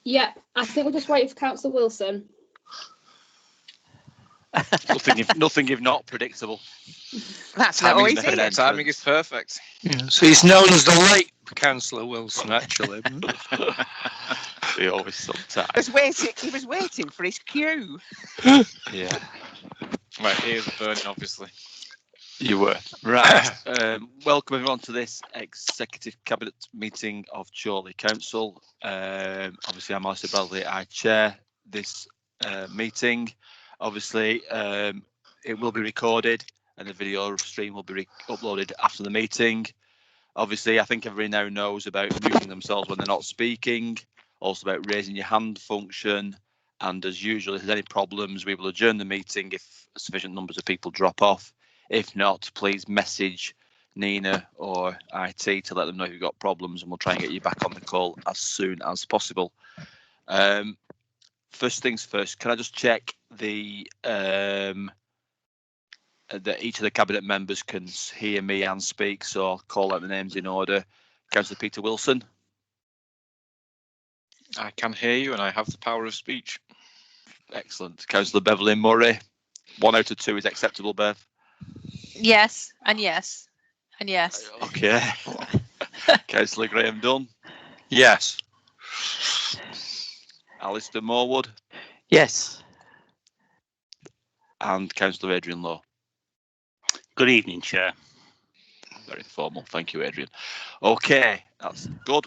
Yeah, I think we're just waiting for Councillor Wilson. Nothing if not predictable. That's not always Timing it. Timing is perfect. Yes, he's known as the late Councillor Wilson, actually. He always sometimes. He was waiting for his cue. Yeah, Right, ears are burning, obviously. you were. Right. Welcome everyone to this Executive Cabinet meeting of Chorley Council. Obviously, I'm Alistair Bradley. I chair this meeting. Obviously, it will be recorded and the video stream will be uploaded after the meeting. Obviously, I think everybody now knows about muting themselves when they're not speaking, also about raising your hand function. And as usual, if there's any problems, we will adjourn the meeting if sufficient numbers of people drop off. If not, please message Nina or IT to let them know you've got problems and we'll try and get you back on the call as soon as possible. First things first, can I just check that each of the cabinet members can hear me and speak, so I'll call out the names in order. Councillor Peter Wilson. I can hear you and I have the power of speech. Excellent. Councillor Beverly Murray. 1 out of 2 is acceptable, Bev. Yes, and yes, and yes. Okay. Councillor Graham Dunn. Yes. Alistair Morwood. Yes. And Councillor Adrian Lowe. Good evening, Chair. Very formal. Thank you, Adrian. Okay, that's good.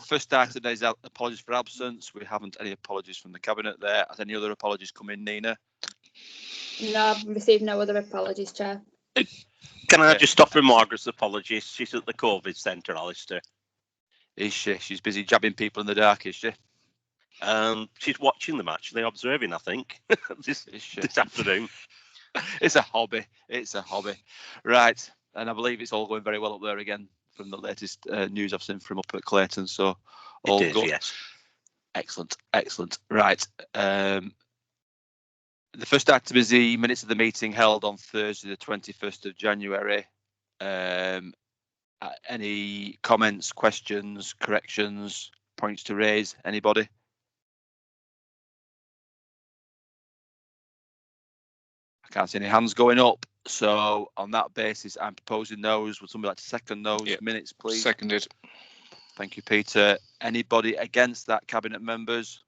First item is apologies for absence. We haven't any apologies from the Cabinet there. Has any other apologies come in, Nina? No, I've received no other apologies, Chair. Can I just offer Margaret's apologies? She's at the COVID centre, Alistair. Is she? She's busy jabbing people in the dark, is she? She's watching them, actually, observing, I think, this afternoon. It's a hobby. It's a hobby. Right. And I believe it's all going very well up there again from the latest news I've seen from up at Clayton. So all it is, good. yes. Excellent. Excellent. Right. The first item is the minutes of the meeting held on Thursday, the 21st of January. Any comments, questions, corrections, points to raise? Anybody? I can't see any hands going up. So on that basis, I'm proposing those. Would somebody like to second those minutes, please? Seconded. Thank you, Peter. Anybody against that, Cabinet members?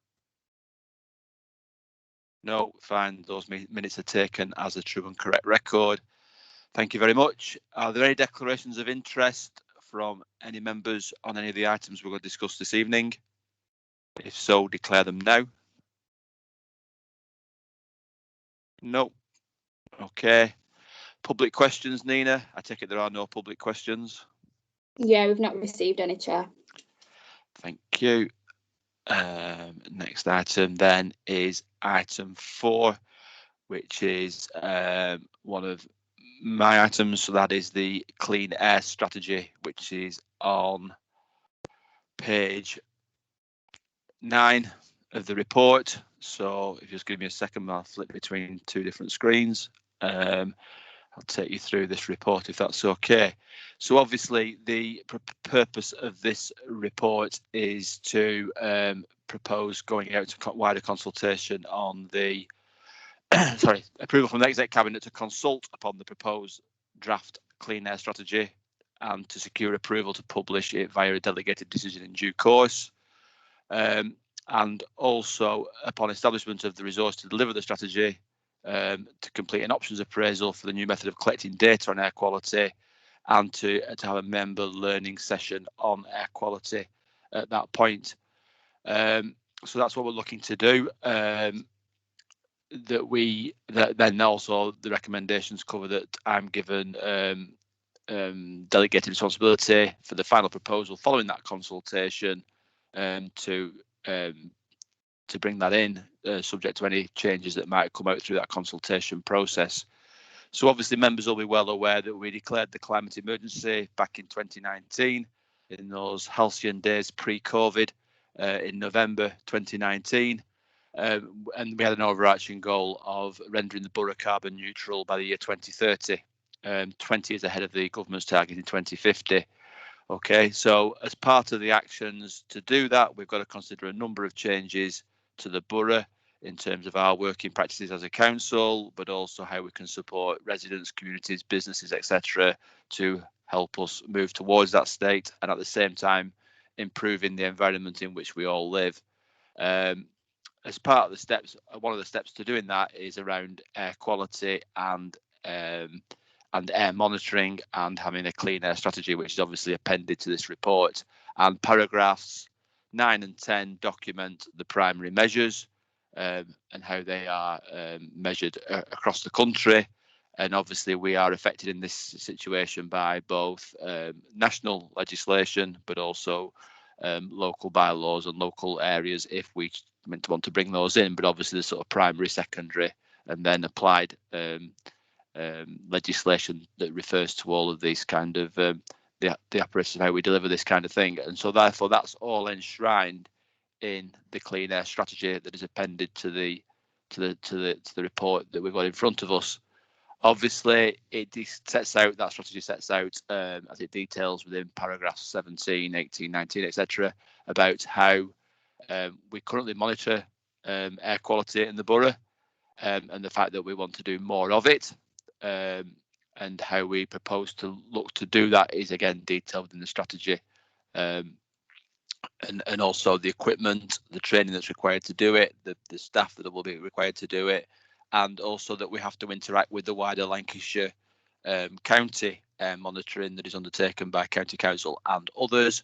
No, fine. Those minutes are taken as a true and correct record. Thank you very much. Are there any declarations of interest from any members on any of the items we're going to discuss this evening? If so, declare them now. No. Okay. Public questions, Nina? I take it there are no public questions. Yeah, we've not received any, Chair. Thank you. Next item then is item 4, which is one of my items. So that is the clean air strategy, which is on page 9 of the report. So if you just give me a second, I'll flip between 2 different screens. I'll take you through this report if that's okay. So obviously the purpose of this report is to propose going out to wider consultation on the approval from the Exec Cabinet to consult upon the proposed draft clean air strategy and to secure approval to publish it via a delegated decision in due course. And also upon establishment of the resource to deliver the strategy, to complete an options appraisal for the new method of collecting data on air quality and to have a member learning session on air quality at that point. So that's what we're looking to do. Then also the recommendations cover that I'm given delegated responsibility for the final proposal following that consultation to bring that in, subject to any changes that might come out through that consultation process. So obviously members will be well aware that we declared the climate emergency back in 2019 in those halcyon days pre-COVID in November 2019. And we had an overarching goal of rendering the borough carbon neutral by the year 2030, 20 years ahead of the government's target in 2050. Okay, so as part of the actions to do that, we've got to consider a number of changes to the borough in terms of our working practices as a council, but also how we can support residents, communities, businesses, etc., to help us move towards that state, and at the same time improving the environment in which we all live. As part of the steps, one of the steps to doing that is around air quality and air monitoring and having a clean air strategy, which is obviously appended to this report. And paragraphs 9 and 10 document the primary measures and how they are measured across the country. And obviously we are affected in this situation by both national legislation, but also local bylaws and local areas if we want to bring those in. But obviously the sort of primary, secondary, and then applied legislation that refers to all of these kind of the apparatus of how we deliver this kind of thing. And so therefore that's all enshrined in the clean air strategy that is appended to the report that we've got in front of us. Obviously, that strategy sets out, as it details within paragraphs 17, 18, 19, etc., about how we currently monitor air quality in the borough, and the fact that we want to do more of it, and how we propose to look to do that is again detailed within the strategy, and also the equipment, the training that's required to do it, the staff that will be required to do it, and also that we have to interact with the wider Lancashire county monitoring that is undertaken by County Council and others,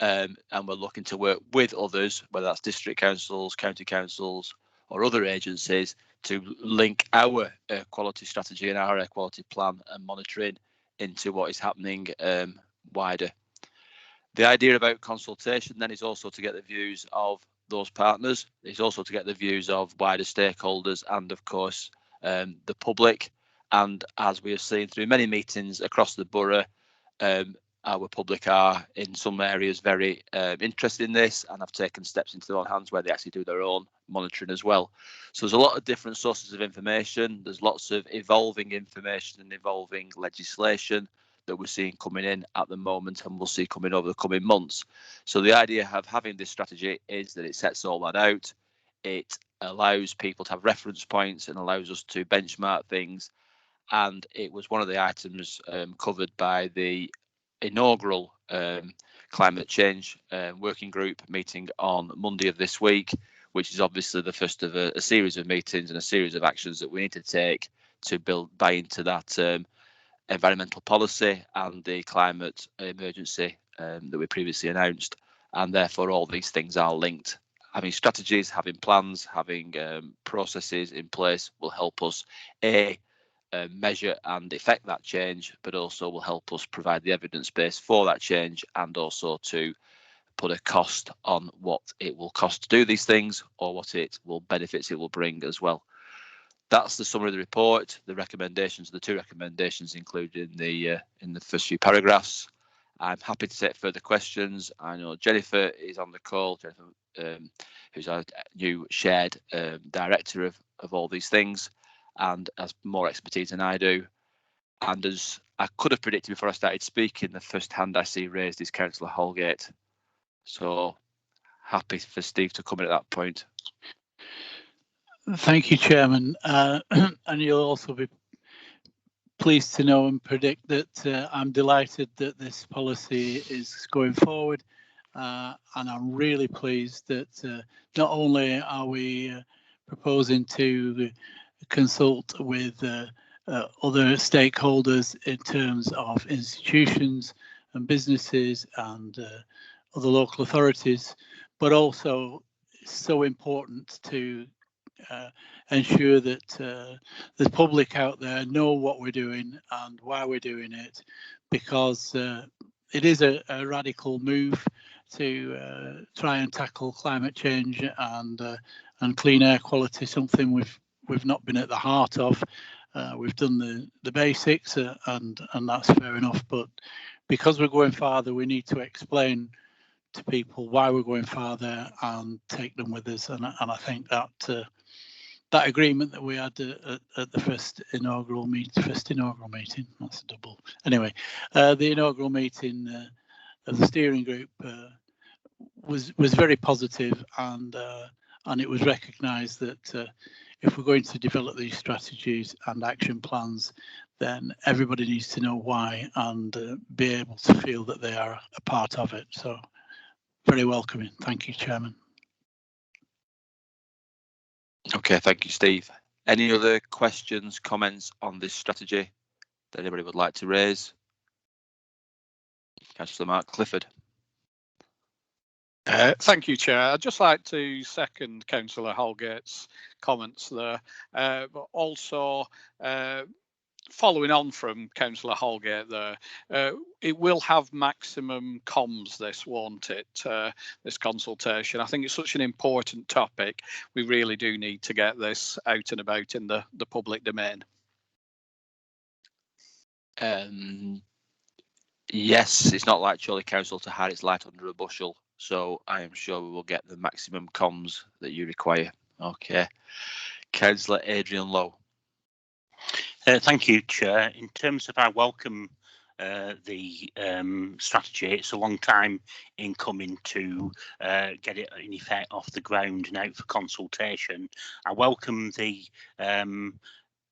and we're looking to work with others, whether that's district councils, county councils, or other agencies, to link our air quality strategy and our air quality plan and monitoring into what is happening wider. The idea about consultation then is also to get the views of those partners. It's also to get the views of wider stakeholders and, of course, the public. And as we have seen through many meetings across the borough, our public are in some areas very interested in this and have taken steps into their own hands where they actually do their own monitoring as well. So there's a lot of different sources of information. There's lots of evolving information and evolving legislation that we're seeing coming in at the moment and we'll see coming over the coming months. So the idea of having this strategy is that it sets all that out. It allows people to have reference points and allows us to benchmark things. And it was one of the items covered by the inaugural climate change working group meeting on Monday of this week, which is obviously the first of a series of meetings and a series of actions that we need to take to buy into that environmental policy and the climate emergency that we previously announced. And therefore all these things are linked. Having strategies, having plans, having processes in place will help us measure and effect that change, but also will help us provide the evidence base for that change, and also to put a cost on what it will cost to do these things or what benefits it will bring as well. That's the summary of the report. The recommendations, the 2 recommendations included in the first few paragraphs. I'm happy to take further questions. I know Jennifer is on the call, Jennifer, who's our new shared director of all these things and has more expertise than I do. And as I could have predicted before I started speaking, the first hand I see raised is Councillor Holgate. So happy for Steve to come in at that point. Thank you, Chairman. And you'll also be pleased to know and predict that I'm delighted that this policy is going forward. And I'm really pleased that not only are we proposing to consult with other stakeholders in terms of institutions and businesses and other local authorities, but also it's so important to ensure that the public out there know what we're doing and why we're doing it, because it is a radical move to try and tackle climate change and clean air quality, something we've not been at the heart of. We've done the basics and that's fair enough, but because we're going farther, we need to explain to people why we're going farther and take them with us. And I think that that agreement that we had at the first inaugural meeting, that's a double. Anyway, the inaugural meeting of the steering group was very positive, and it was recognised that if we're going to develop these strategies and action plans, then everybody needs to know why and be able to feel that they are a part of it. So very welcoming. Thank you, Chairman. Okay, thank you, Steve. Any other questions, comments on this strategy that anybody would like to raise? Councillor Mark Clifford. Thank you, Chair. I'd just like to second Councillor Holgate's comments there, but also following on from Councillor Holgate there, it will have maximum comms, this, won't it, this consultation? I think it's such an important topic. We really do need to get this out and about in the public domain. Yes, it's not like Chorley Council to hide its light under a bushel, so I am sure we will get the maximum comms that you require. Okay. Councillor Adrian Lowe. Thank you, Chair. In terms of, I welcome the strategy. It's a long time in coming to get it in effect off the ground and out for consultation. I welcome the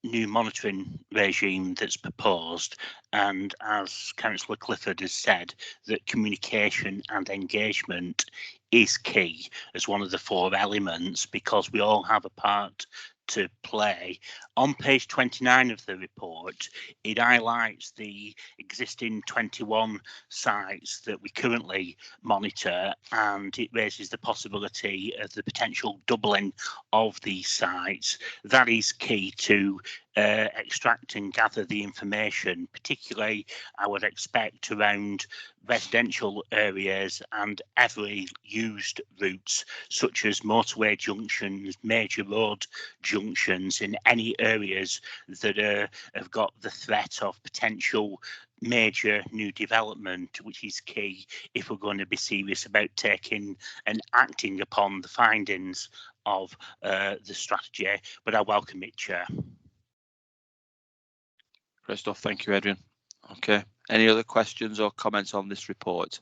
new monitoring regime that's proposed, and as Councillor Clifford has said, that communication and engagement is key as one of the 4 elements, because we all have a part to play. On page 29 of the report, it highlights the existing 21 sites that we currently monitor, and it raises the possibility of the potential doubling of these sites. That is key to extract and gather the information, particularly I would expect around residential areas and heavily used routes such as motorway junctions, major road junctions, in any areas that have got the threat of potential major new development, which is key if we're going to be serious about taking and acting upon the findings of the strategy. But I welcome it, Chair. Great stuff. Thank you, Adrian. Okay. Any other questions or comments on this report?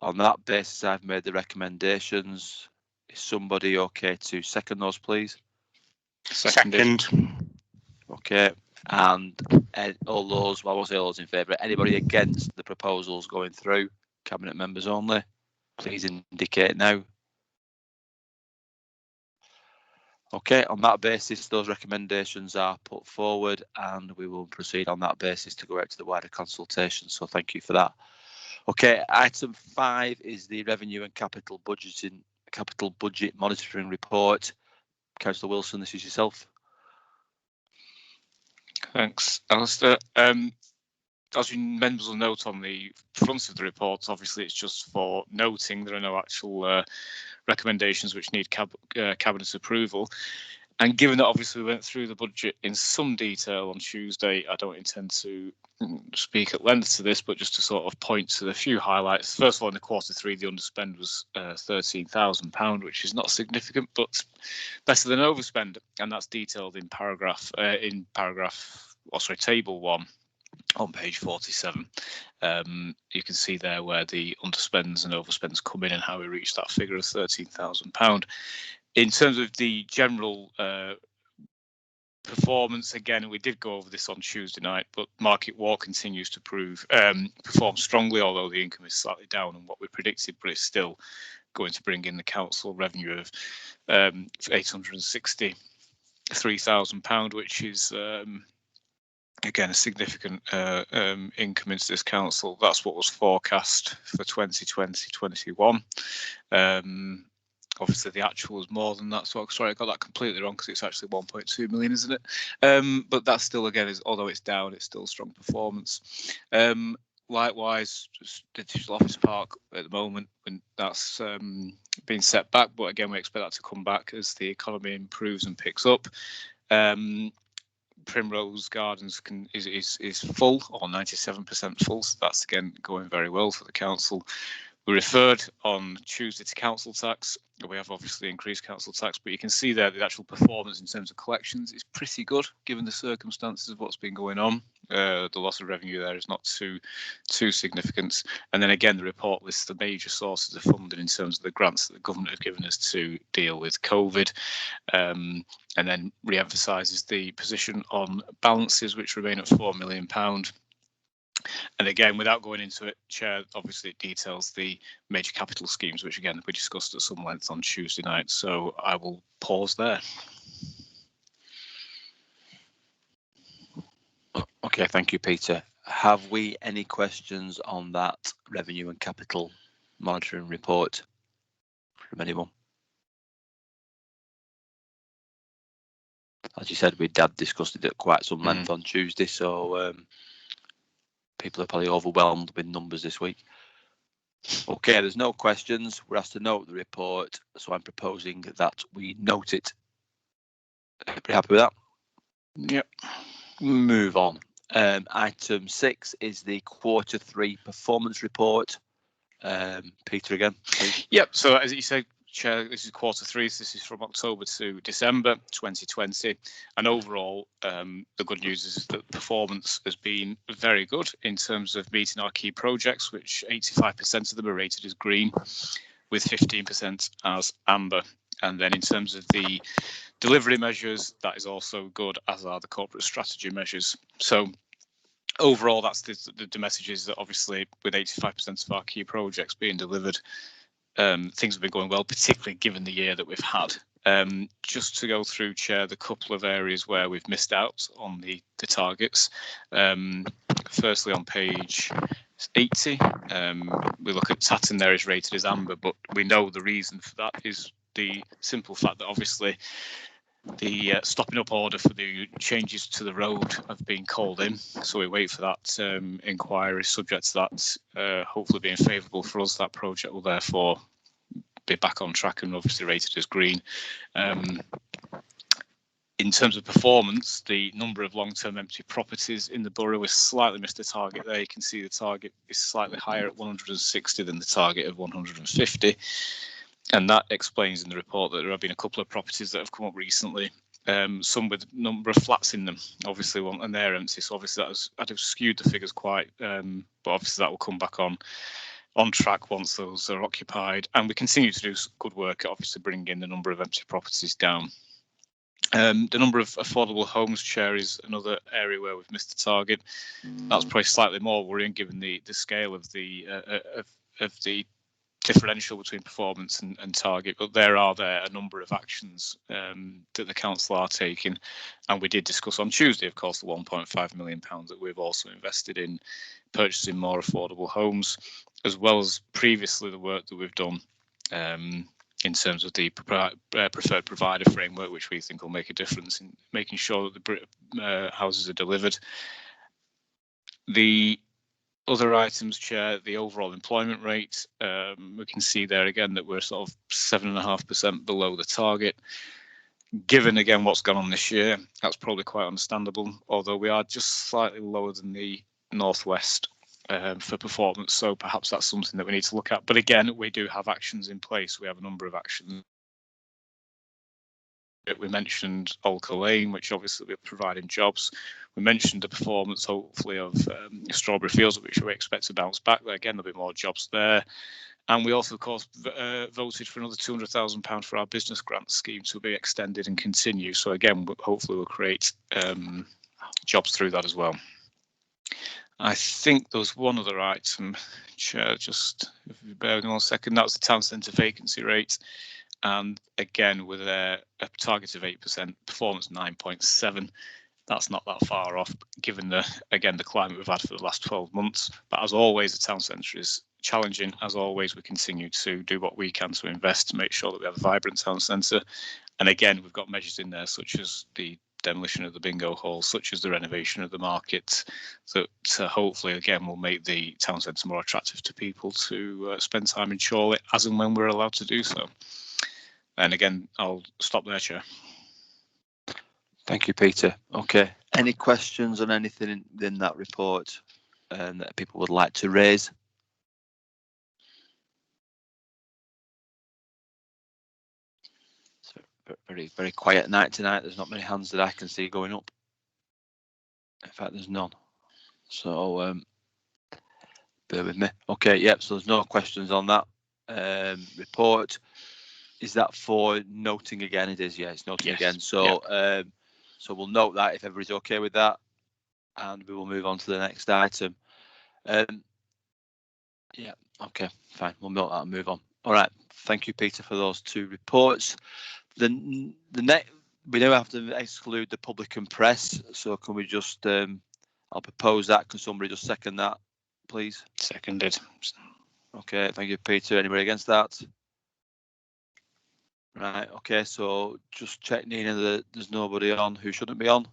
On that basis, I've made the recommendations. Is somebody okay to second those, please? Second. Okay. And all those, well, I won't say all those in favour. Anybody against the proposals going through? Cabinet members only. Please indicate now. Okay, on that basis, those recommendations are put forward, and we will proceed on that basis to go out to the wider consultation. So thank you for that. Okay, item 5 is the revenue and capital budget monitoring report. Councillor Wilson, this is yourself. Thanks, Alistair. As you members will note on the front of the report, obviously it's just for noting. There are no actual recommendations which need cabinet approval. And given that obviously we went through the budget in some detail on Tuesday, I don't intend to speak at length to this, but just to sort of point to the few highlights. First of all, in the Q3, the underspend was £13,000, which is not significant, but better than overspend, and that's detailed in table 1 on page 47. You can see there where the underspends and overspends come in and how we reached that figure of £13,000. In terms of the general performance, again, we did go over this on Tuesday night, but Market Walk continues to perform strongly, although the income is slightly down on what we predicted, but it's still going to bring in the council revenue of £863,000, which is again a significant income into this council. That's what was forecast for 2020-21. Obviously the actual was more than that, so sorry, I got that completely wrong because it's actually 1.2 million, isn't it? But that still, again, is, although it's down, it's still strong performance. Likewise, just the Digital Office Park at the moment, when that's been set back, but again, we expect that to come back as the economy improves and picks up. Primrose Gardens is full, or 97% full, so that's again going very well for the council. We referred on Tuesday to council tax. We have obviously increased council tax, but you can see there the actual performance in terms of collections is pretty good given the circumstances of what's been going on. The loss of revenue there is not too significant. And then again, the report lists the major sources of funding in terms of the grants that the government have given us to deal with COVID, and then re-emphasises the position on balances, which remain at £4 million. And again, without going into it, Chair, obviously it details the major capital schemes, which again we discussed at some length on Tuesday night. So I will pause there. Okay, thank you, Peter. Have we any questions on that revenue and capital monitoring report from anyone? As you said, we had discussed it at quite some length on Tuesday, so people are probably overwhelmed with numbers this week. Okay, there's no questions. We're asked to note the report, so I'm proposing that we note it. Pretty happy with that? Yep. Move on. Item 6 is the Q3 performance report. Peter again, please. Yep. So as you said, Chair, this is Q3. So this is from October to December 2020. And overall, the good news is that performance has been very good in terms of meeting our key projects, which 85% of them are rated as green, with 15% as amber. And then in terms of the delivery measures, that is also good, as are the corporate strategy measures. So overall, that's the message is that obviously with 85% of our key projects being delivered, things have been going well, particularly given the year that we've had. Just to go through, Chair, the couple of areas where we've missed out on the targets. Firstly, on page 80, we look at Tatton there is rated as amber, but we know the reason for that is the simple fact that obviously the stopping up order for the changes to the road have been called in, so we wait for that inquiry. Subject to that hopefully being favourable for us, that project will therefore be back on track and obviously rated as green. In terms of performance, the number of long-term empty properties in the borough has slightly missed the target there. You can see the target is slightly higher at 160 than the target of 150. And that explains in the report that there have been a couple of properties that have come up recently, some with a number of flats in them, obviously, and they're empty. So obviously that has skewed the figures quite, but obviously that will come back on track once those are occupied. And we continue to do good work at obviously bringing in the number of empty properties down. The number of affordable homes, Chair, is another area where we've missed the target. That's probably slightly more worrying given the scale of the differential between performance and target, but there are a number of actions that the council are taking, and we did discuss on Tuesday, of course, the £1.5 million that we've also invested in purchasing more affordable homes, as well as previously the work that we've done in terms of the preferred provider framework, which we think will make a difference in making sure that the houses are delivered. The other items, Chair, the overall employment rate, we can see there again that we're sort of 7.5% below the target. Given again what's gone on this year, that's probably quite understandable, although we are just slightly lower than the Northwest for performance, so perhaps that's something that we need to look at. But again, we do have actions in place. We have a number of actions. We mentioned Olca Lane, which obviously we're providing jobs. We mentioned the performance, hopefully, of Strawberry Fields, which we expect to bounce back. Again, there'll be more jobs there. And we also, of course, voted for another £200,000 for our business grant scheme to be extended and continue. So again, hopefully we'll create jobs through that as well. I think there was one other item, Chair, just if you bear with me 1 second, that was the town centre vacancy rate. And again, with a target of 8%, performance 9.7, that's not that far off, given the climate we've had for the last 12 months. But as always, the town centre is challenging. As always, we continue to do what we can to invest to make sure that we have a vibrant town centre. And again, we've got measures in there such as the demolition of the bingo hall, such as the renovation of the market, that hopefully again will make the town centre more attractive to people to spend time in Chorley as and when we're allowed to do so. And again, I'll stop there, Chair. Thank you, Peter. Okay, any questions on anything in that report that people would like to raise? very, very quiet night tonight. There's not many hands that I can see going up. In fact, there's none. So bear with me. Okay, yep. So there's no questions on that report. Is that for noting again? It is. Yeah, it's noting Yes. again. So so we'll note that if everybody's okay with that, and we will move on to the next item. Yeah. Okay. Fine. We'll note that and move on. All right. Thank you, Peter, for those two reports. The next, we now have to exclude the public and press. So can we just, I'll propose that. Can somebody just second that, please? Seconded. Okay. Thank you, Peter. Anybody against that? Right. Okay. So just check, Nina, that there's nobody on who shouldn't be on.